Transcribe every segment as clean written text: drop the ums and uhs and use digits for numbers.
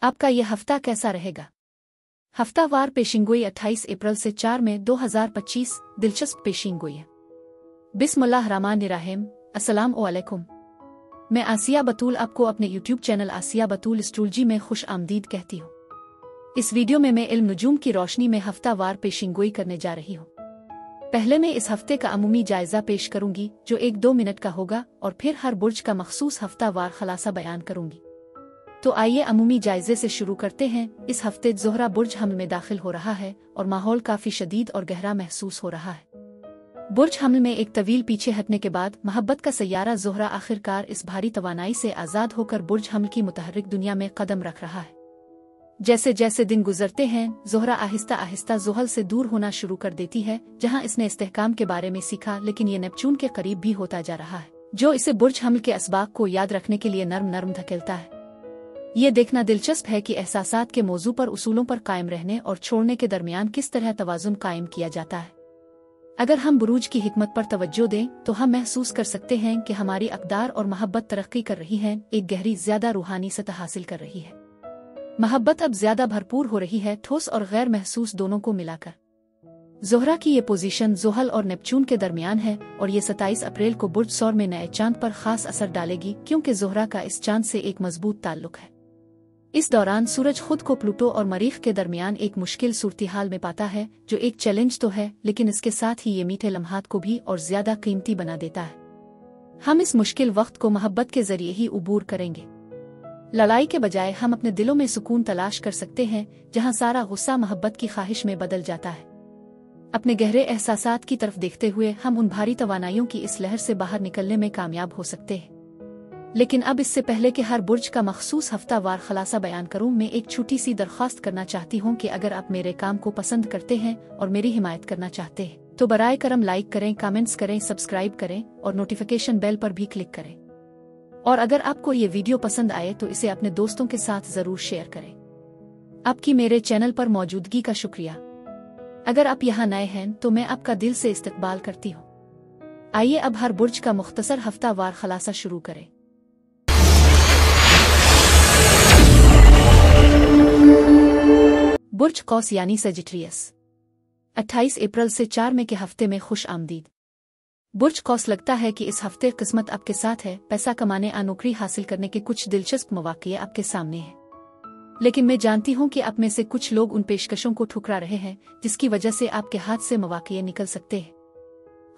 आपका यह हफ्ता कैसा रहेगा? हफ्तावार पेशिंगोई 28 अप्रैल से 4 मई 2025 दिलचस्प पेशिंगोई है। बिस्मिल्लाहिर्रहमानिर्रहीम। अस्सलाम वालेकुम। मैं आसिया बतूल आपको अपने यूट्यूब चैनल आसिया बतूल एस्ट्रोलॉजी में खुश आमदीद कहती हूँ। इस वीडियो में मैं इल्म नुजूम की रोशनी में हफ्तावार पेशिंगोई करने जा रही हूँ। पहले मैं इस हफ्ते का अमूमी जायजा पेश करूंगी जो 1-2 मिनट का होगा और फिर हर बुर्ज का मखसूस हफ्तावार खलासा बयान करूंगी। तो आइए अमूमी जायजे से शुरू करते हैं। इस हफ्ते ज़ोहरा बुर्ज हमल में दाखिल हो रहा है और माहौल काफी शदीद और गहरा महसूस हो रहा है। बुर्ज हमल में एक तवील पीछे हटने के बाद मोहब्बत का सैयारा ज़ोहरा आखिरकार इस भारी तवानाई से आज़ाद होकर बुर्ज हमल की मुतहर्रिक दुनिया में कदम रख रहा है। जैसे जैसे दिन गुजरते हैं, ज़ोहरा आहिस्ता आहिस्ता ज़ुहल से दूर होना शुरू कर देती है, जहां इसने इस्तेहकाम के बारे में सीखा, लेकिन ये नेपच्यून के करीब भी होता जा रहा है, जो इसे बुर्ज हमल के असबाक को याद रखने के लिए नर्म नर्म धकेलता है। ये देखना दिलचस्प है कि एहसासात के मौजू पर उसूलों पर कायम रहने और छोड़ने के दरमियान किस तरह तवाज़ुन कायम किया जाता है। अगर हम बुरूज की हिकमत पर तवज्जो दें तो हम महसूस कर सकते हैं कि हमारी अक़दार और मोहब्बत तरक्की कर रही है, एक गहरी ज्यादा रूहानी सतह हासिल कर रही है। मोहब्बत अब ज्यादा भरपूर हो रही है, ठोस और गैर महसूस दोनों को मिलाकर। ज़ोहरा की ये पोजीशन ज़ुहल और नेपच्यून के दरमियान है और ये 27 अप्रैल को बुर्ज सौर में नए चांद पर खास असर डालेगी, क्योंकि ज़ोहरा का इस चांद से एक मजबूत ताल्लुक है। इस दौरान सूरज खुद को प्लूटो और मरीख के दरमियान एक मुश्किल सूरत-ए-हाल में पाता है, जो एक चैलेंज तो है, लेकिन इसके साथ ही ये मीठे लम्हात को भी और ज्यादा कीमती बना देता है। हम इस मुश्किल वक्त को मोहब्बत के जरिए ही उबूर करेंगे। लड़ाई के बजाय हम अपने दिलों में सुकून तलाश कर सकते हैं, जहां सारा गुस्सा मोहब्बत की ख्वाहिश में बदल जाता है। अपने गहरे एहसासात की तरफ देखते हुए हम उन भारी तवानाइयों की इस लहर से बाहर निकलने में कामयाब हो सकते हैं। लेकिन अब इससे पहले कि हर बुर्ज का मखसूस हफ्तावार खलासा बयान करूं, मैं एक छोटी सी दरख्वास्त करना चाहती हूं कि अगर आप मेरे काम को पसंद करते हैं और मेरी हिमायत करना चाहते हैं तो बराए करम लाइक करें, कमेंट्स करें, सब्सक्राइब करें और नोटिफिकेशन बेल पर भी क्लिक करें। और अगर आपको ये वीडियो पसंद आए तो इसे अपने दोस्तों के साथ जरूर शेयर करें। आपकी मेरे चैनल पर मौजूदगी का शुक्रिया। अगर आप यहाँ नए हैं तो मैं आपका दिल से इस्तकबाल करती हूँ। आइए अब हर बुर्ज का मुख्तसर हफ्तावार खलासा शुरू करें। बुर्ज कौस यानी सजिटेरियस, 28 अप्रैल से 4 मई के हफ्ते में खुश आमदीद। बुर्ज कौस लगता है कि इस हफ्ते किस्मत आपके साथ है। पैसा कमाने और नौकरी हासिल करने के कुछ दिलचस्प मौके आपके सामने हैं, लेकिन मैं जानती हूँ कि आप में से कुछ लोग उन पेशकशों को ठुकरा रहे हैं, जिसकी वजह से आपके हाथ से मौके निकल सकते हैं।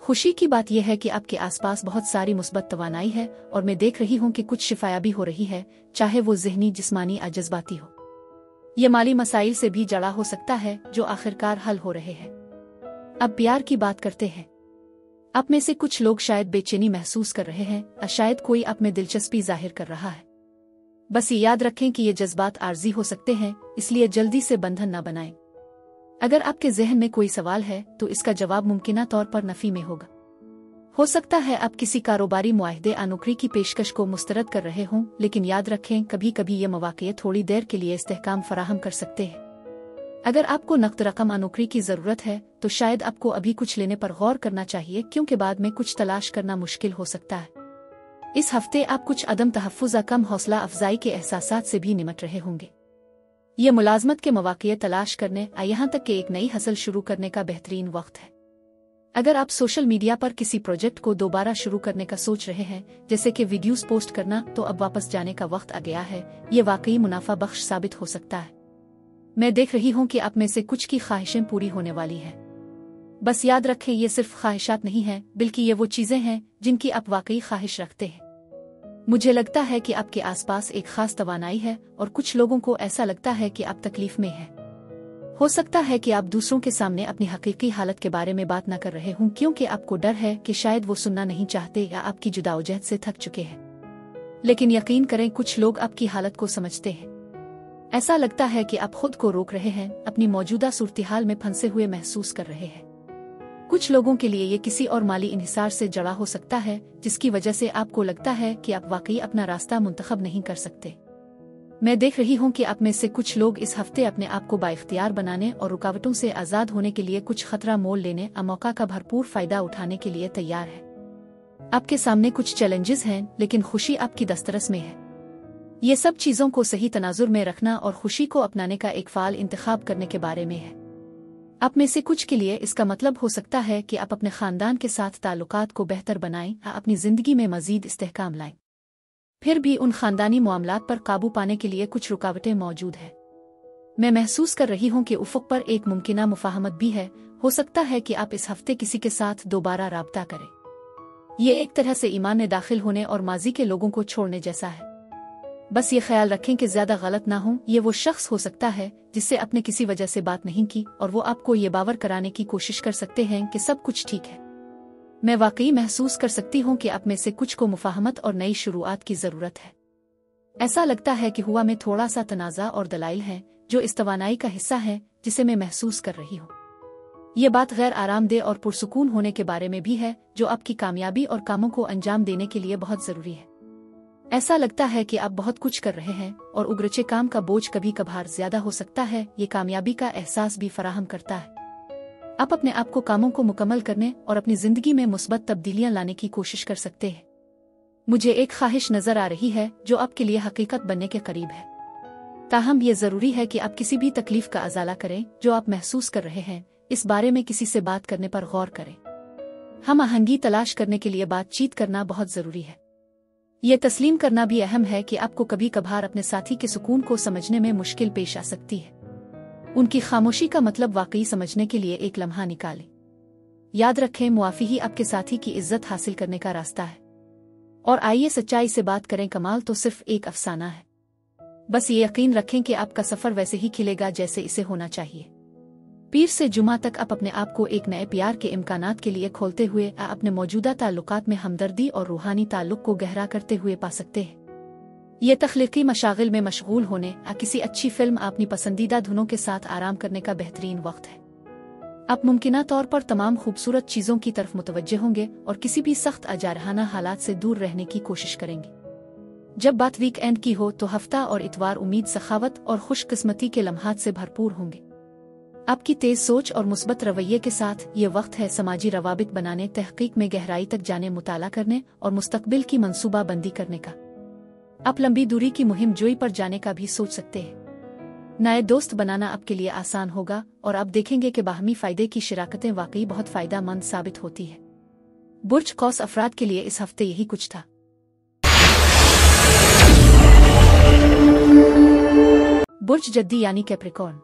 खुशी की बात यह है कि आपके आसपास बहुत सारी मुस्बत तवानाई है और मैं देख रही हूँ कि कुछ शिफायाबी हो रही है, चाहे वो ज़हनी, जिस्मानी या जज्बाती हो। ये माली मसाइल से भी जड़ा हो सकता है, जो आखिरकार हल हो रहे हैं। अब प्यार की बात करते हैं। आप में से कुछ लोग शायद बेचैनी महसूस कर रहे हैं, या शायद कोई आप में दिलचस्पी जाहिर कर रहा है। बस ये याद रखें कि ये जज्बात आर्जी हो सकते हैं, इसलिए जल्दी से बंधन न बनाएं। अगर आपके जहन में कोई सवाल है तो इसका जवाब मुमकिना तौर पर नफी में होगा। हो सकता है आप किसी कारोबारी मुआहदे या नौकरी की पेशकश को मुस्तरद कर रहे हों, लेकिन याद रखें, कभी कभी ये मौके थोड़ी देर के लिए इस्तेहकाम फराहम कर सकते हैं। अगर आपको नकद रकम या नौकरी की जरूरत है तो शायद आपको अभी कुछ लेने पर गौर करना चाहिए, क्योंकि बाद में कुछ तलाश करना मुश्किल हो सकता है। इस हफ्ते आप कुछ अदम तहफ़्फ़ुज़ या कम हौसला अफजाई के एहसासात से भी निमट रहे होंगे। ये मुलाजमत के मौके तलाश करने या यहाँ तक कि एक नई हसल शुरू करने का बेहतरीन वक्त है। अगर आप सोशल मीडिया पर किसी प्रोजेक्ट को दोबारा शुरू करने का सोच रहे हैं, जैसे कि वीडियोस पोस्ट करना, तो अब वापस जाने का वक्त आ गया है। ये वाकई मुनाफा बख्श साबित हो सकता है। मैं देख रही हूँ कि आप में से कुछ की ख्वाहिशें पूरी होने वाली हैं। बस याद रखें, ये सिर्फ ख्वाहिशात नहीं हैं, बल्कि ये वो चीजें हैं जिनकी आप वाकई ख्वाहिश रखते हैं। मुझे लगता है कि आपके आसपास एक खास तवानाई है और कुछ लोगों को ऐसा लगता है कि आप तकलीफ में हैं। हो सकता है कि आप दूसरों के सामने अपनी हकीकी हालत के बारे में बात न कर रहे हों, क्योंकि आपको डर है कि शायद वो सुनना नहीं चाहते या आपकी जुदाओजहद से थक चुके हैं। लेकिन यकीन करें, कुछ लोग आपकी हालत को समझते हैं। ऐसा लगता है कि आप खुद को रोक रहे हैं, अपनी मौजूदा सूरत-ए-हाल में फंसे हुए महसूस कर रहे हैं। कुछ लोगों के लिए ये किसी और माली इन्हिसार से जड़ा हो सकता है, जिसकी वजह से आपको लगता है कि आप वाकई अपना रास्ता मुंतखब नहीं कर सकते। मैं देख रही हूँ कि आप में से कुछ लोग इस हफ्ते अपने आप को बाइख्तियार बनाने और रुकावटों से आज़ाद होने के लिए कुछ खतरा मोल लेने और मौका का भरपूर फायदा उठाने के लिए तैयार है। आपके सामने कुछ चैलेंजेस हैं, लेकिन खुशी आपकी दस्तरस में है। ये सब चीज़ों को सही तनाजुर में रखना और खुशी को अपनाने का एक फ़ाल इंतखाब करने के बारे में है। आप में से कुछ के लिए इसका मतलब हो सकता है कि आप अपने ख़ानदान के साथ ताल्लुकात को बेहतर बनाएं या अपनी ज़िंदगी में मज़ीद इस्तेहकाम लाएं। फिर भी उन ख़ानदानी मामलात पर काबू पाने के लिए कुछ रुकावटें मौजूद हैं। मैं महसूस कर रही हूँ कि उफ़ुक़ पर एक मुमकिना मुफ़ाहमत भी है। हो सकता है कि आप इस हफ्ते किसी के साथ दोबारा राब्ता करें। ये एक तरह से ईमान में दाखिल होने और माजी के लोगों को छोड़ने जैसा है। बस ये ख्याल रखें कि ज़्यादा गलत ना हो। ये वो शख्स हो सकता है जिससे आपने किसी वजह से बात नहीं की और वो आपको ये बावर कराने की कोशिश कर सकते हैं कि सब कुछ ठीक है। मैं वाकई महसूस कर सकती हूँ कि आप में से कुछ को मुफ़ाहमत और नई शुरुआत की ज़रूरत है। ऐसा लगता है कि हुआ में थोड़ा सा तनाज़ा और दलाइल है जो इस तवानाई का हिस्सा है जिसे मैं महसूस कर रही हूँ। ये बात गैर आरामदेह और पुरसुकून होने के बारे में भी है जो आपकी कामयाबी और कामों को अंजाम देने के लिए बहुत ज़रूरी है। ऐसा लगता है कि आप बहुत कुछ कर रहे हैं और उगरचे काम का बोझ कभी कभार ज्यादा हो सकता है। ये कामयाबी का एहसास भी फराहम करता है। आप अपने आप को कामों को मुकम्मल करने और अपनी जिंदगी में मुस्बत तब्दीलियां लाने की कोशिश कर सकते हैं। मुझे एक ख्वाहिश नजर आ रही है जो आपके लिए हकीकत बनने के करीब है। ताहम ये जरूरी है कि आप किसी भी तकलीफ का अजाला करें जो आप महसूस कर रहे हैं। इस बारे में किसी से बात करने पर गौर करें। हम आहंगी तलाश करने के लिए बातचीत करना बहुत जरूरी है। ये तस्लीम करना भी अहम है कि आपको कभी कभार अपने साथी के सुकून को समझने में मुश्किल पेश आ सकती है। उनकी खामोशी का मतलब वाकई समझने के लिए एक लम्हा निकालें। याद रखें, मुआफ़ी ही आपके साथी की इज्जत हासिल करने का रास्ता है। और आइए सच्चाई से बात करें, कमाल तो सिर्फ एक अफसाना है। बस ये यकीन रखें कि आपका सफ़र वैसे ही खिलेगा जैसे इसे होना चाहिए। पीर से जुमा तक आप अपने आप को एक नए प्यार के इम्कानात के लिए खोलते हुए अपने मौजूदा ताल्लुकात में हमदर्दी और रूहानी ताल्लुक को गहरा करते हुए पा सकते हैं। ये तख्लीकी मशागिल में मशगूल होने या किसी अच्छी फिल्म अपनी पसंदीदा धुनों के साथ आराम करने का बेहतरीन वक्त है। आप मुमकिना तौर पर तमाम खूबसूरत चीज़ों की तरफ मुतवज्जे होंगे और किसी भी सख्त अजारहाना हालात से दूर रहने की कोशिश करेंगे। जब बात वीकेंड की हो तो हफ्ता और इतवार उम्मीद, सखावत और खुशकिस्मती के लम्हात से भरपूर होंगे। आपकी तेज सोच और मुस्बत रवैये के साथ ये वक्त है समाजी रवाबित बनाने, तहकीक में गहराई तक जाने, मुताला करने और मुस्तकबिल की मंसूबा बंदी करने का। आप लंबी दूरी की मुहिम जोई पर जाने का भी सोच सकते हैं। नए दोस्त बनाना आपके लिए आसान होगा और आप देखेंगे कि बाहमी फ़ायदे की शराकतें वाकई बहुत फ़ायदा मंद साबित होती है। बुर्ज कौस अफराद के लिए इस हफ्ते यही कुछ था। बुर्ज जद्दी यानी कैप्रिकॉर्न,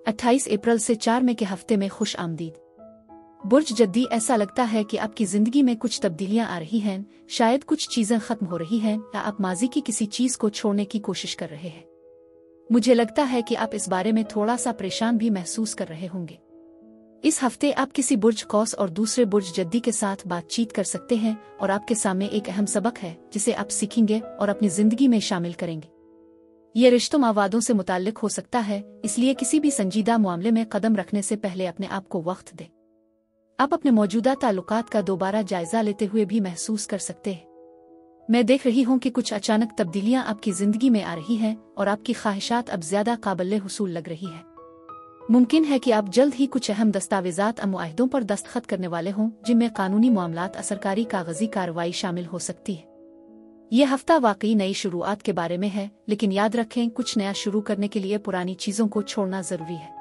28 अप्रैल से 4 मई के हफ्ते में खुश आमदीद। बुर्ज जद्दी, ऐसा लगता है कि आपकी जिंदगी में कुछ तब्दीलियां आ रही हैं। शायद कुछ चीजें खत्म हो रही हैं या आप माजी की किसी चीज को छोड़ने की कोशिश कर रहे हैं। मुझे लगता है कि आप इस बारे में थोड़ा सा परेशान भी महसूस कर रहे होंगे। इस हफ्ते आप किसी बुर्ज कौस और दूसरे बुर्ज जद्दी के साथ बातचीत कर सकते हैं और आपके सामने एक अहम सबक है जिसे आप सीखेंगे और अपनी जिंदगी में शामिल करेंगे। ये रिश्तों मवादों से मुताल्लिक हो सकता है, इसलिए किसी भी संजीदा मामले में कदम रखने से पहले अपने आप को वक्त दें। आप अपने मौजूदा ताल्लुकात का दोबारा जायजा लेते हुए भी महसूस कर सकते हैं। मैं देख रही हूँ कि कुछ अचानक तब्दीलियां आपकी जिंदगी में आ रही हैं और आपकी ख्वाहिशात अब ज्यादा काबिल हुसूल लग रही है। मुमकिन है कि आप जल्द ही कुछ अहम दस्तावेजात और मुआहदों पर दस्तखत करने वाले हों जिनमें कानूनी मामलात, असरकारी कागजी कार्रवाई शामिल हो सकती है। यह हफ्ता वाकई नई शुरुआत के बारे में है, लेकिन याद रखें, कुछ नया शुरू करने के लिए पुरानी चीजों को छोड़ना जरूरी है।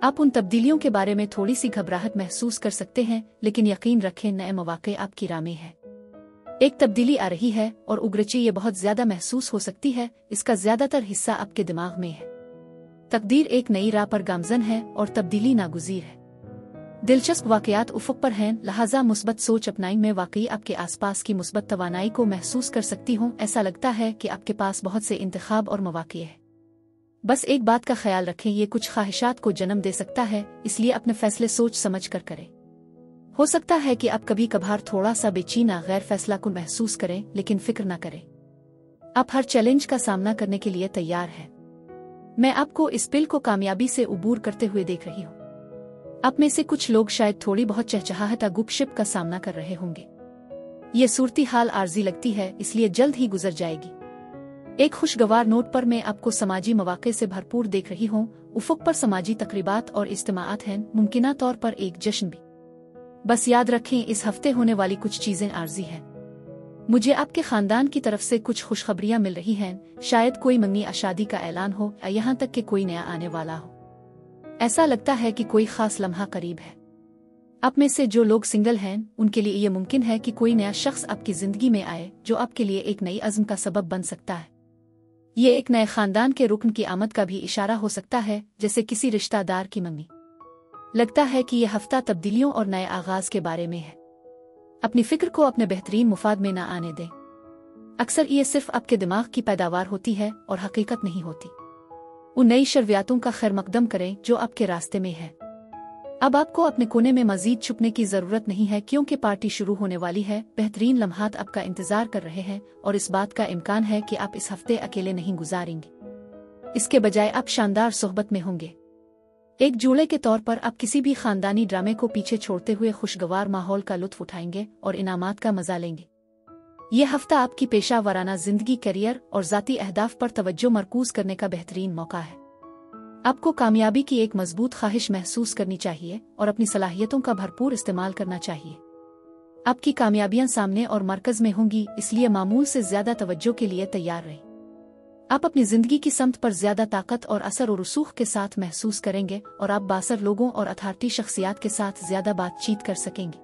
आप उन तब्दीलियों के बारे में थोड़ी सी घबराहट महसूस कर सकते हैं, लेकिन यकीन रखें, नए मौके आपकी राह में है। एक तब्दीली आ रही है और उग्रची ये बहुत ज्यादा महसूस हो सकती है। इसका ज्यादातर हिस्सा आपके दिमाग में है। तकदीर एक नई राह पर गामजन है और तब्दीली नागुज़ीर है। दिलचस्प वाकयात उफ़ुक़ पर हैं, लिहाजा मुस्बत सोच अपनाई। में वाकई आपके आसपास की मुस्बत तवानाई को महसूस कर सकती हूँ। ऐसा लगता है कि आपके पास बहुत से इंतखाब और मौके हैं। बस एक बात का ख्याल रखें, ये कुछ ख्वाहिशात को जन्म दे सकता है, इसलिए अपने फैसले सोच समझ कर करें। हो सकता है कि आप कभी कभार थोड़ा सा बेचैन, गैर फैसलाकुन महसूस करें, लेकिन फिक्र न करें, आप हर चैलेंज का सामना करने के लिए तैयार हैं। मैं आपको इस पिल को कामयाबी से उबूर करते हुए देख रही हूँ। आप में से कुछ लोग शायद थोड़ी बहुत चहचहाहट या गुपशप का सामना कर रहे होंगे। ये सूरती हाल आर्जी लगती है, इसलिए जल्द ही गुजर जाएगी। एक खुशगवार नोट पर मैं आपको समाजी मौके से भरपूर देख रही हूँ। उफ़ुक़ पर समाजी तकरीबात और इज्तिमाआत हैं, मुमकिना तौर पर एक जश्न भी। बस याद रखें, इस हफ्ते होने वाली कुछ चीजें आर्जी हैं। मुझे आपके खानदान की तरफ से कुछ खुशखबरियां मिल रही हैं, शायद कोई मंगनी शादी का ऐलान हो या यहाँ तक कि कोई नया आने वाला हो। ऐसा लगता है कि कोई खास लम्हा करीब है। आप में से जो लोग सिंगल हैं, उनके लिए ये मुमकिन है कि कोई नया शख्स आपकी जिंदगी में आए जो आपके लिए एक नई अज़्म का सबब बन सकता है। ये एक नए खानदान के रुकन की आमद का भी इशारा हो सकता है, जैसे किसी रिश्तेदार की मंगनी। लगता है कि यह हफ्ता तब्दीलियों और नए आगाज के बारे में है। अपनी फिक्र को अपने बेहतरीन मुफाद में न आने दें। अक्सर ये सिर्फ आपके दिमाग की पैदावार होती है और हकीकत नहीं होती। उन नई शर्वियातों का खैर मकदम करें जो आपके रास्ते में है। अब आपको अपने कोने में मजीद छुपने की जरूरत नहीं है, क्योंकि पार्टी शुरू होने वाली है। बेहतरीन लम्हात आपका इंतजार कर रहे हैं और इस बात का इम्कान है कि आप इस हफ्ते अकेले नहीं गुजारेंगे। इसके बजाय आप शानदार सोहबत में होंगे। एक जूड़े के तौर पर आप किसी भी खानदानी ड्रामे को पीछे छोड़ते हुए खुशगवार माहौल का लुत्फ उठाएंगे और इनामात का मजा लेंगे। ये हफ्ता आपकी पेशा वराना जिंदगी, करियर और ज़ाती अहदाफ पर तवज्जो मरकूज करने का बेहतरीन मौका है। आपको कामयाबी की एक मजबूत ख्वाहिश महसूस करनी चाहिए और अपनी सलाहियतों का भरपूर इस्तेमाल करना चाहिए। आपकी कामयाबियां सामने और मरकज में होंगी, इसलिए मामूल से ज्यादा तवज्जो के लिए तैयार रहें। आप अपनी जिंदगी की समत पर ज्यादा ताकत और असर और रसूख के साथ महसूस करेंगे और आप बासर लोगों और अथॉरिटी शख्सियात के साथ ज्यादा बातचीत कर सकेंगे।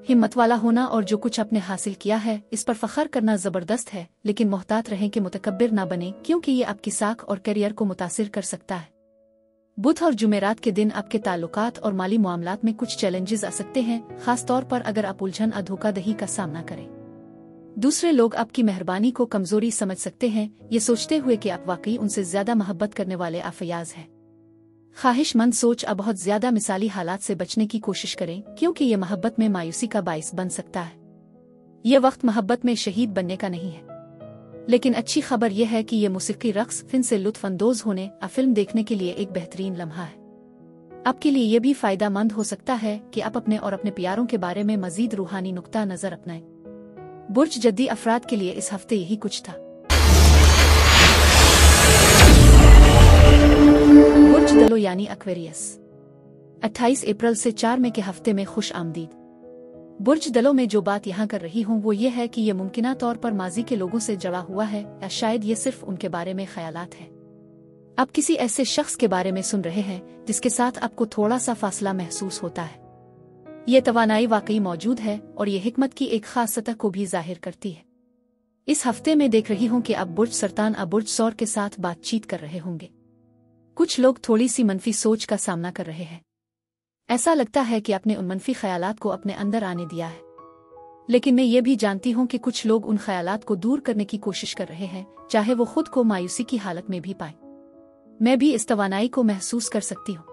हिम्मत वाला होना और जो कुछ आपने हासिल किया है इस पर फख्र करना जबरदस्त है, लेकिन मोहतात रहें कि मुतकब्बिर ना बने, क्योंकि ये आपकी साख और करियर को मुतासिर कर सकता है। बुध और जुमेरात के दिन आपके ताल्लुकात और माली मामलात में कुछ चैलेंजेस आ सकते हैं, खास तौर पर अगर आप उलझन और धोखाधड़ी का सामना करें। दूसरे लोग आपकी मेहरबानी को कमजोरी समझ सकते हैं, ये सोचते हुए कि आप वाकई उनसे ज्यादा मोहब्बत करने वाले आफयाज हैं। ख्वाहिशमंद सोच अब बहुत ज्यादा मिसाली हालात से बचने की कोशिश करें, क्योंकि ये मोहब्बत में मायूसी का बाइस बन सकता है। ये वक्त मोहब्बत में शहीद बनने का नहीं है, लेकिन अच्छी खबर यह है कि ये मौसीकी रक्स फिल्म से लुत्फानंदोज होने या फिल्म देखने के लिए एक बेहतरीन लम्हा है। आपके लिए ये भी फायदा मंद हो सकता है कि आप अपने और अपने प्यारों के बारे में मजीद रूहानी नुक्ता नजर अपनाएं। बुर्ज जद्दी अफराद के लिए इस हफ्ते यही कुछ था। बुर्ज दलो यानी एक्वेरियस, 28 अप्रैल से 4 मई के हफ्ते में खुश आमदीद। बुर्ज दलों में जो बात यहाँ कर रही हूँ वो ये है कि ये मुमकिना तौर पर माजी के लोगों से जड़ा हुआ है, या शायद ये सिर्फ उनके बारे में ख्यालात है। आप किसी ऐसे शख्स के बारे में सुन रहे हैं जिसके साथ आपको थोड़ा सा फासला महसूस होता है। ये तवानाई वाकई मौजूद है और ये हिकमत की एक खास सतह को भी जाहिर करती है। इस हफ्ते में देख रही हूँ कि आप बुर्ज सरतान और बुर्ज सौर के साथ बातचीत कर रहे होंगे। कुछ लोग थोड़ी सी मनफी सोच का सामना कर रहे हैं। ऐसा लगता है कि आपने उन मनफी ख्यालात को अपने अंदर आने दिया है, लेकिन मैं ये भी जानती हूँ कि कुछ लोग उन ख्यालात को दूर करने की कोशिश कर रहे हैं, चाहे वो खुद को मायूसी की हालत में भी पाए। मैं भी इस तवानाई को महसूस कर सकती हूँ।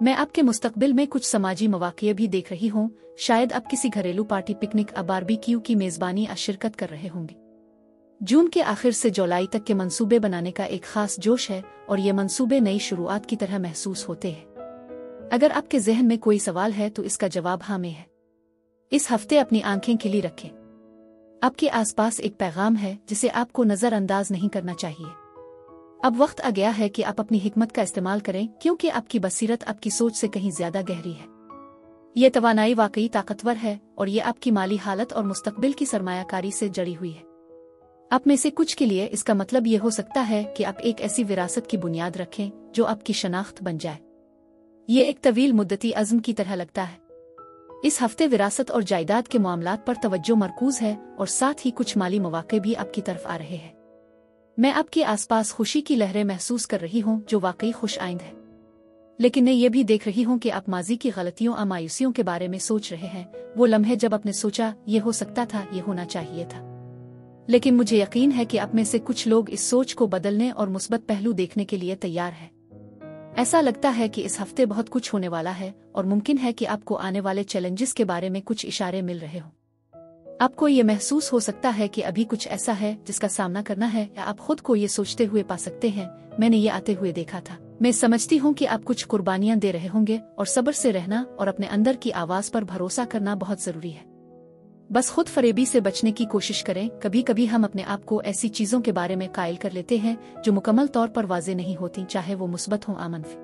मैं आपके मुस्तकबिल में कुछ समाजी मवाक़िए भी देख रही हूँ। शायद आप किसी घरेलू पार्टी, पिकनिक या बारबेक्यू की मेजबानी या शिरकत कर रहे होंगे। जून के आखिर से जुलाई तक के मंसूबे बनाने का एक खास जोश है और ये मंसूबे नई शुरुआत की तरह महसूस होते हैं। अगर आपके जहन में कोई सवाल है तो इसका जवाब हाँ में है। इस हफ्ते अपनी आंखें खिली रखें। आपके आसपास एक पैगाम है जिसे आपको नजरअंदाज नहीं करना चाहिए। अब वक्त आ गया है कि आप अपनी हिकमत का इस्तेमाल करें, क्योंकि आपकी बसीरत आपकी सोच से कहीं ज्यादा गहरी है। ये तवानाई वाकई ताकतवर है और ये आपकी माली हालत और मुस्तकबिल की सरमायाकारी से जड़ी हुई है। आप में से कुछ के लिए इसका मतलब ये हो सकता है कि आप एक ऐसी विरासत की बुनियाद रखें जो आपकी शनाख्त बन जाए। ये एक तवील मुद्दती अज़्म की तरह लगता है। इस हफ्ते विरासत और जायदाद के मामलात पर तवज्जो मरकूज है और साथ ही कुछ माली मौक़े भी आपकी तरफ आ रहे हैं। मैं आपके आसपास खुशी की लहरें महसूस कर रही हूँ जो वाकई खुश आइंद है, लेकिन मैं ये भी देख रही हूँ कि आप माजी की गलतियों और मायूसियों के बारे में सोच रहे हैं। वो लम्हे जब आपने सोचा ये हो सकता था, ये होना चाहिए था। लेकिन मुझे यकीन है कि आप में से कुछ लोग इस सोच को बदलने और मुस्बत पहलू देखने के लिए तैयार हैं। ऐसा लगता है कि इस हफ्ते बहुत कुछ होने वाला है और मुमकिन है कि आपको आने वाले चैलेंजेस के बारे में कुछ इशारे मिल रहे हों। आपको ये महसूस हो सकता है कि अभी कुछ ऐसा है जिसका सामना करना है, या आप खुद को ये सोचते हुए पा सकते हैं, मैंने ये आते हुए देखा था। मैं समझती हूँ कि आप कुछ कुर्बानियां दे रहे होंगे और सब्र से रहना और अपने अंदर की आवाज पर भरोसा करना बहुत जरूरी है। बस खुद फरेबी से बचने की कोशिश करें। कभी कभी हम अपने आप को ऐसी चीजों के बारे में कायल कर लेते हैं जो मुकम्मल तौर पर वाज़ेह नहीं होती, चाहे वो मुस्बत हो या मनफी।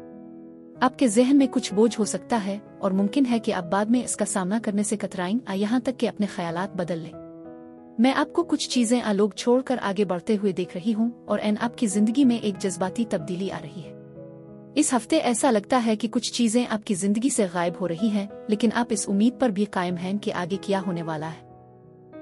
आपके जहन में कुछ बोझ हो सकता है और मुमकिन है कि आप बाद में इसका सामना करने से कतराएं, यहाँ तक कि अपने ख्यालात बदल लें। मैं आपको कुछ चीजें आलोक छोड़कर आगे बढ़ते हुए देख रही हूँ और आपकी जिंदगी में एक जज्बाती तब्दीली आ रही है। इस हफ्ते ऐसा लगता है कि कुछ चीजें आपकी जिंदगी से गायब हो रही हैं, लेकिन आप इस उम्मीद पर भी कायम हैं कि आगे क्या होने वाला है।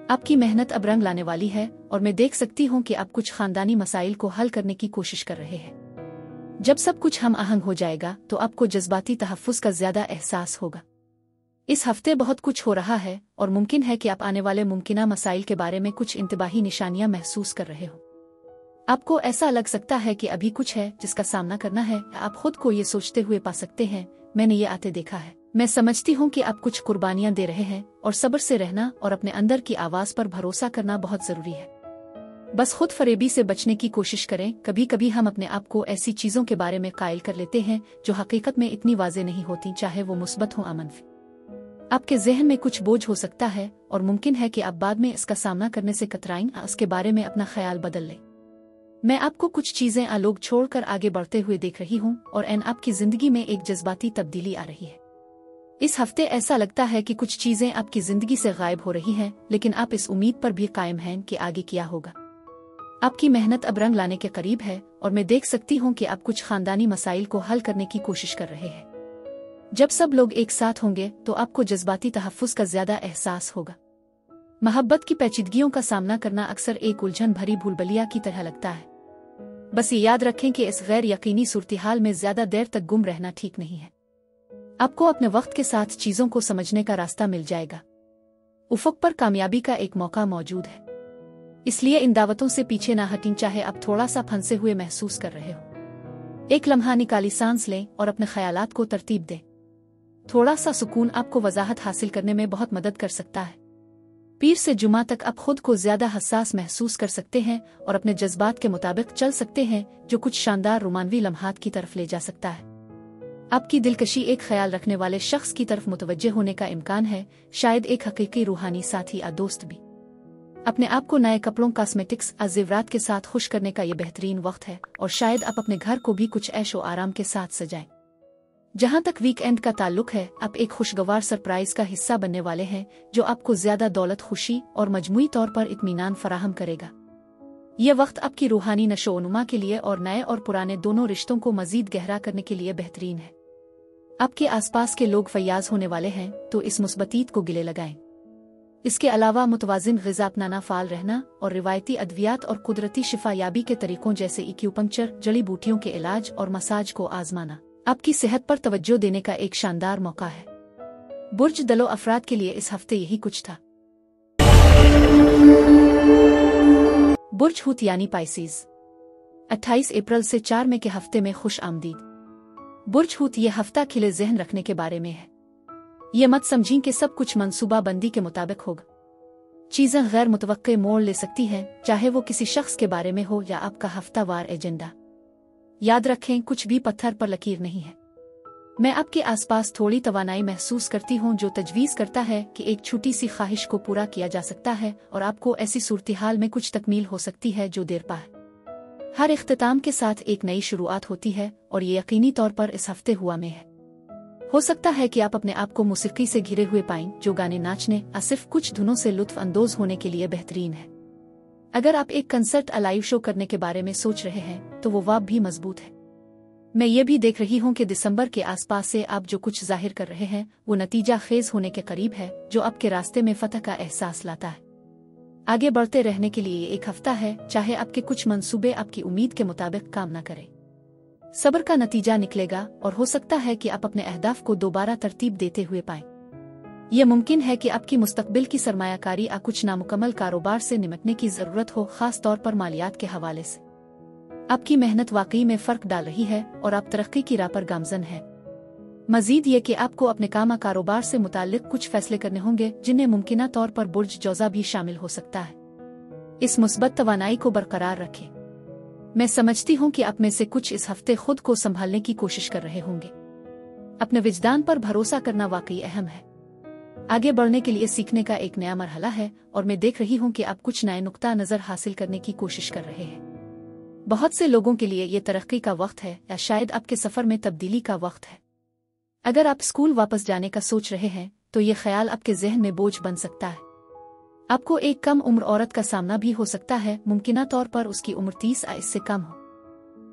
आपकी मेहनत अब रंग लाने वाली है और मैं देख सकती हूँ कि आप कुछ खानदानी मसाइल को हल करने की कोशिश कर रहे हैं। जब सब कुछ हम आहंग हो जाएगा तो आपको जज्बाती तहफ्फुज का ज्यादा एहसास होगा। इस हफ्ते बहुत कुछ हो रहा है और मुमकिन है कि आप आने वाले मुमकिना मसाइल के बारे में कुछ इंतबाही निशानियां महसूस कर रहे हो। आपको ऐसा लग सकता है कि अभी कुछ है जिसका सामना करना है। आप खुद को ये सोचते हुए पा सकते हैं, मैंने ये आते देखा है। मैं समझती हूँ कि आप कुछ कुर्बानियां दे रहे हैं और सब्र से रहना और अपने अंदर की आवाज पर भरोसा करना बहुत जरूरी है। बस खुद फरेबी से बचने की कोशिश करें। कभी कभी हम अपने आप को ऐसी चीजों के बारे में कायल कर लेते हैं जो हकीकत में इतनी वाज़ेह नहीं होती, चाहे वो मुस्बत हो या मनफी। आपके जहन में कुछ बोझ हो सकता है और मुमकिन है कि आप बाद में इसका सामना करने से कतराएं, उसके बारे में अपना ख्याल बदल लें। मैं आपको कुछ चीजें आलोक छोड़कर आगे बढ़ते हुए देख रही हूँ और आपकी जिंदगी में एक जज्बाती तब्दीली आ रही है। इस हफ्ते ऐसा लगता है कि कुछ चीजें आपकी जिंदगी से गायब हो रही हैं, लेकिन आप इस उम्मीद पर भी कायम हैं कि आगे क्या होगा। आपकी मेहनत अब रंग लाने के करीब है और मैं देख सकती हूँ कि आप कुछ खानदानी मसाइल को हल करने की कोशिश कर रहे हैं। जब सब लोग एक साथ होंगे तो आपको जज्बाती तहफ्फुज का ज्यादा एहसास होगा। मोहब्बत की पेचीदगियों का सामना करना अक्सर एक उलझन भरी भूलभुलैया की तरह लगता है। बस ये याद रखें कि इस गैर यकीनी सूरत-ए-हाल में ज्यादा देर तक गुम रहना ठीक नहीं है। आपको अपने वक्त के साथ चीजों को समझने का रास्ता मिल जाएगा। उफ़क़ पर कामयाबी का एक मौका मौजूद है, इसलिए इन दावतों से पीछे ना हटें, चाहे आप थोड़ा सा फंसे हुए महसूस कर रहे हो। एक लम्हा निकाली सांस लें और अपने ख्यालात को तरतीब दें। थोड़ा सा सुकून आपको वजाहत हासिल करने में बहुत मदद कर सकता है। पीर से जुमा तक आप खुद को ज्यादा हसास महसूस कर सकते हैं और अपने जज्बात के मुताबिक चल सकते हैं, जो कुछ शानदार रोमानवी लम्हात की तरफ ले जा सकता है। आपकी दिलकशी एक ख्याल रखने वाले शख्स की तरफ मुतवज्जे होने का इम्कान है, शायद एक हकीकी रूहानी साथी या दोस्त भी। अपने आप को नए कपड़ों, कॉस्मेटिक्स और ज़ेवरात के साथ खुश करने का ये बेहतरीन वक्त है और शायद आप अपने घर को भी कुछ ऐशो आराम के साथ सजाएं। जहां तक वीकेंड का ताल्लुक है, आप एक खुशगवार सरप्राइज का हिस्सा बनने वाले हैं जो आपको ज्यादा दौलत, खुशी और मजमूई तौर पर इत्मीनान फराहम करेगा। यह वक्त आपकी रूहानी नशोनुमा के लिए और नए और पुराने दोनों रिश्तों को मजीद गहरा करने के लिए बेहतरीन है। आपके आसपास के लोग फयाज होने वाले हैं तो इस मुस्बतीत को गिले लगाएं। इसके अलावा मुतवाजिन ग़िज़ा अपनाना, फाल रहना और रिवायती अद्वियात और कुदरती शिफायाबी के तरीकों जैसे एक्यूपंक्चर, जड़ी बूटियों के इलाज और मसाज को आजमाना आपकी सेहत पर तवज्जो देने का एक शानदार मौका है। बुर्ज दलो अफराद के लिए इस हफ्ते यही कुछ था। बुर्ज हूत यानी पाइसीज, 28 अप्रैल से 4 मई के हफ्ते में खुश आमदीद। बुर्ज हूत ये हफ्ता खिले जहन रखने के बारे में है। ये मत समझें कि सब कुछ मंसूबाबंदी के मुताबिक होगा। चीजें गैर मुतवक्के मोड़ ले सकती हैं, चाहे वो किसी शख्स के बारे में हो या आपका हफ्तावार एजेंडा। याद रखें, कुछ भी पत्थर पर लकीर नहीं है। मैं आपके आसपास थोड़ी तवानाई महसूस करती हूँ जो तजवीज़ करता है कि एक छोटी सी ख्वाहिश को पूरा किया जा सकता है और आपको ऐसी सूरत-ए-हाल में कुछ तकमील हो सकती है जो देर पा है। हर इख्तिताम के साथ एक नई शुरुआत होती है और ये यकीनी तौर पर इस हफ्ते हुआ में है। हो सकता है कि आप अपने आप को मौसीकी से घिरे हुए पाएं, जो गाने, नाचने या सिर्फ कुछ धुनों से लुत्फ अंदोज होने के लिए बेहतरीन है। अगर आप एक कंसर्ट या लाइव शो करने के बारे में सोच रहे हैं तो वो वाब भी मजबूत है। मैं ये भी देख रही हूँ कि दिसंबर के आसपास से आप जो कुछ जाहिर कर रहे हैं वो नतीजा खेज होने के करीब है, जो आपके रास्ते में फतह का एहसास लाता है। आगे बढ़ते रहने के लिए एक हफ्ता है, चाहे आपके कुछ मंसूबे आपकी उम्मीद के मुताबिक काम न करें। सब्र का नतीजा निकलेगा और हो सकता है कि आप अपने अहदाफ को दोबारा तरतीब देते हुए पाएं। यह मुमकिन है कि आपकी मुस्तकबिल की सरमायाकारी या कुछ नामुकम्मल कारोबार से निपटने की जरूरत हो, खास तौर पर मालियात के हवाले से। आपकी मेहनत वाकई में फर्क डाल रही है और आप तरक्की की राह पर गामजन हैं। मजीद ये कि आपको अपने काम कारोबार से मुताल्लिक कुछ फैसले करने होंगे जिन्हें मुमकिना तौर पर बुर्ज जौजा भी शामिल हो सकता है। इस मुस्बत तवानाई को बरकरार रखें। मैं समझती हूँ कि आप में से कुछ इस हफ्ते खुद को संभालने की कोशिश कर रहे होंगे। अपने विजदान पर भरोसा करना वाकई अहम है। आगे बढ़ने के लिए सीखने का एक नया मरहला है और मैं देख रही हूँ कि आप कुछ नए नुक्ता नजर हासिल करने की कोशिश कर रहे हैं। बहुत से लोगों के लिए ये तरक्की का वक्त है या शायद आपके सफर में तब्दीली का वक्त है। अगर आप स्कूल वापस जाने का सोच रहे हैं तो ये ख्याल आपके जहन में बोझ बन सकता है। आपको एक कम उम्र औरत का सामना भी हो सकता है, मुमकिना तौर पर उसकी उम्र 30 या इससे कम हो।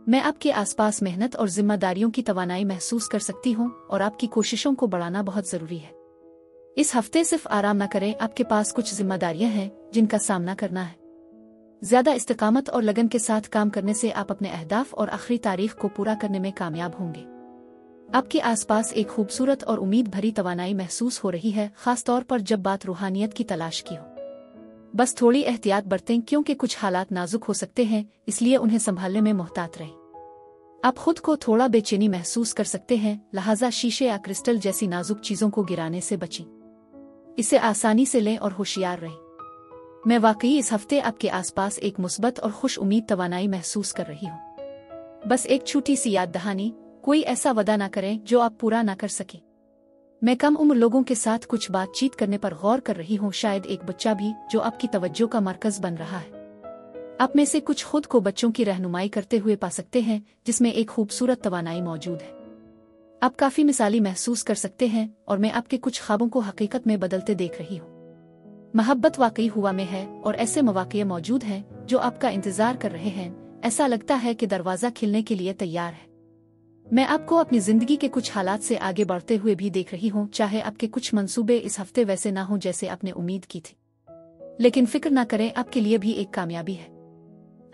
मैं आपके आसपास मेहनत और जिम्मेदारियों की तवानाई महसूस कर सकती हूँ और आपकी कोशिशों को बढ़ाना बहुत जरूरी है। इस हफ्ते सिर्फ आराम न करें, आपके पास कुछ जिम्मेदारियां हैं जिनका सामना करना है। ज्यादा इस्तेकामत और लगन के साथ काम करने से आप अपने अहदाफ और आखिरी तारीख को पूरा करने में कामयाब होंगे। आपके आसपास एक खूबसूरत और उम्मीद भरी तवानाई महसूस हो रही है, खास तौर पर जब बात रूहानियत की तलाश की हो। बस थोड़ी एहतियात बरतें क्योंकि कुछ हालात नाजुक हो सकते हैं, इसलिए उन्हें संभालने में मोहतात रहें। आप खुद को थोड़ा बेचैनी महसूस कर सकते हैं, लिहाजा शीशे या क्रिस्टल जैसी नाजुक चीजों को गिराने से बचें। इसे आसानी से लें और होशियार रहें। मैं वाकई इस हफ्ते आपके आसपास एक मुस्बत और खुश उम्मीद तवानाई महसूस कर रही हूँ। बस एक छोटी सी याद दहानी, कोई ऐसा वादा ना करें जो आप पूरा ना कर सके। मैं कम उम्र लोगों के साथ कुछ बातचीत करने पर गौर कर रही हूँ, शायद एक बच्चा भी जो आपकी तवज्जो का मरकज बन रहा है। आप में से कुछ खुद को बच्चों की रहनुमाई करते हुए पा सकते हैं, जिसमें एक खूबसूरत तवानाई मौजूद है। आप काफी मिसाली महसूस कर सकते हैं और मैं आपके कुछ ख्वाबों को हकीकत में बदलते देख रही हूँ। मोहब्बत वाकई हुआ में है और ऐसे मौके मौजूद हैं जो आपका इंतजार कर रहे हैं। ऐसा लगता है कि दरवाजा खिलने के लिए तैयार है। मैं आपको अपनी जिंदगी के कुछ हालात से आगे बढ़ते हुए भी देख रही हूँ, चाहे आपके कुछ मंसूबे इस हफ्ते वैसे ना हों जैसे आपने उम्मीद की थी। लेकिन फिक्र ना करें, आपके लिए भी एक कामयाबी है।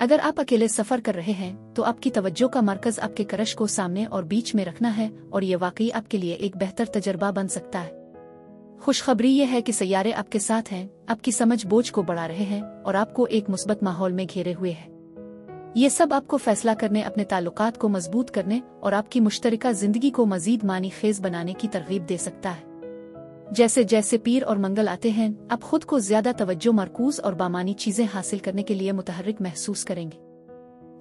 अगर आप अकेले सफर कर रहे हैं तो आपकी तवज्जो का मरकज आपके करश को सामने और बीच में रखना है और ये वाकई आपके लिए एक बेहतर तजर्बा बन सकता है। खुशखबरी यह है कि सैयारे आपके साथ हैं, आपकी समझ बोझ को बढ़ा रहे हैं और आपको एक मुस्बत माहौल में घेरे हुए हैं। ये सब आपको फैसला करने, अपने ताल्लुकात को मजबूत करने और आपकी मुश्तरका जिंदगी को मजीद मानी खेज बनाने की तरगीब दे सकता है। जैसे जैसे पीर और मंगल आते हैं, आप खुद को ज्यादा तवज्जो मरकूज और बामानी चीजें हासिल करने के लिए मुतहर्रिक महसूस करेंगे।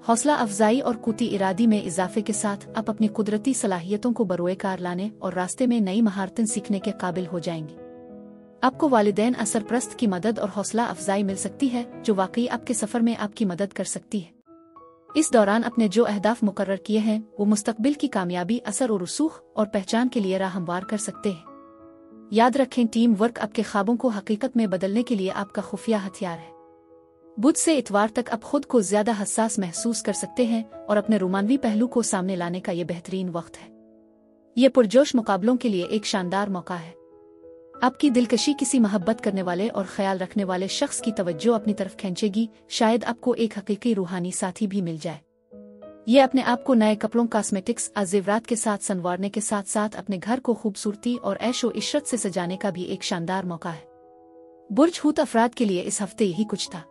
हौसला अफजाई और कुती इरादी में इजाफे के साथ आप अपनी कुदरती सलाहियतों को बरोए कार लाने और रास्ते में नई महारतें सीखने के काबिल हो जाएंगे। आपको वालिदैन असरप्रस्त की मदद और हौसला अफजाई मिल सकती है, जो वाकई आपके सफर में आपकी मदद कर सकती है। इस दौरान अपने जो अहदाफ मुकर्रर किए हैं वो मुस्तकबिल की कामयाबी, असर और रसूख और पहचान के लिए राह हमवार कर सकते हैं। याद रखें, टीम वर्क आपके ख्वाबों को हकीकत में बदलने के लिए आपका खुफिया हथियार है। बुध से इतवार तक आप खुद को ज्यादा हसास महसूस कर सकते हैं और अपने रोमानवी पहलू को सामने लाने का ये बेहतरीन वक्त है। ये पुरजोश मुकाबलों के लिए एक शानदार मौका है। आपकी दिलकशी किसी मोहब्बत करने वाले और ख्याल रखने वाले शख्स की तवज्जो अपनी तरफ खींचेगी। शायद आपको एक हकीकी रूहानी साथी भी मिल जाए। ये अपने आप को नए कपड़ों, कॉस्मेटिक्स, जेवरात के साथ संवारने के साथ साथ अपने घर को खूबसूरती और ऐशो इशरत से सजाने का भी एक शानदार मौका है। बुर्ज हूत अफराद के लिए इस हफ्ते यही कुछ था।